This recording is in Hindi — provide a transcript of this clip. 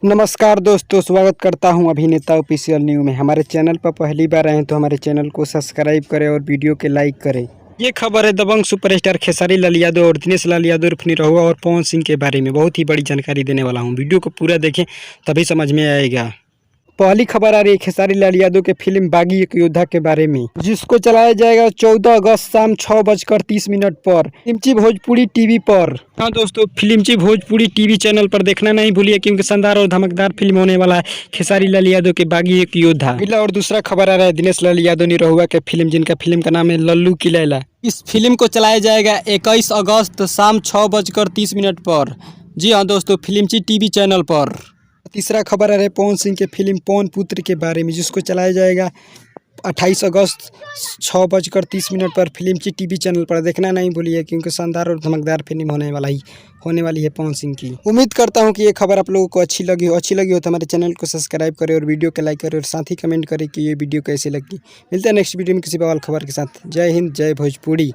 नमस्कार दोस्तों, स्वागत करता हूं अभिनेता ऑफिशियल न्यू में। हमारे चैनल पर पहली बार आए तो हमारे चैनल को सब्सक्राइब करें और वीडियो के लाइक करें। ये खबर है दबंग सुपरस्टार खेसारी लाल यादव और दिनेश लाल यादव उर्फ निरहुआ और पवन सिंह के बारे में। बहुत ही बड़ी जानकारी देने वाला हूं, वीडियो को पूरा देखें तभी समझ में आएगा। पहली खबर आ रही है खेसारी लाल यादव के फिल्म बागी एक योद्धा के बारे में, जिसको चलाया जाएगा 14 अगस्त शाम 6:30 पर फिल्मची भोजपुरी टीवी पर। हाँ दोस्तों, फिल्मची भोजपुरी टीवी चैनल पर देखना नहीं भूलिए, क्योंकि शानदार और धमाकेदार फिल्म होने वाला है खेसारी लाल यादव के बागी एक योद्धा। अगला और दूसरा खबर आ रहा है दिनेश लाल यादव निरहुआ के फिल्म, जिनका फिल्म का नाम है लल्लू की लैला। इस फिल्म को चलाया जाएगा 21 अगस्त शाम 6:30 पर। जी हाँ दोस्तों, फिल्मची टीवी चैनल पर। तीसरा खबर है पवन सिंह के फिल्म पवन पुत्र के बारे में, जिसको चलाया जाएगा 28 अगस्त 6:30 पर फिल्मची टीवी चैनल पर। देखना नहीं भूलिए, क्योंकि शानदार और धमाकेदार फिल्म होने वाली है पवन सिंह की। उम्मीद करता हूं कि ये खबर आप लोगों को अच्छी लगी हो तो हमारे चैनल को सब्सक्राइब करें और वीडियो को लाइक करें और साथ ही कमेंट करें कि ये वीडियो कैसी लगी। मिलते हैं नेक्स्ट वीडियो में किसी बवाल खबर के साथ। जय हिंद, जय भोजपुरी।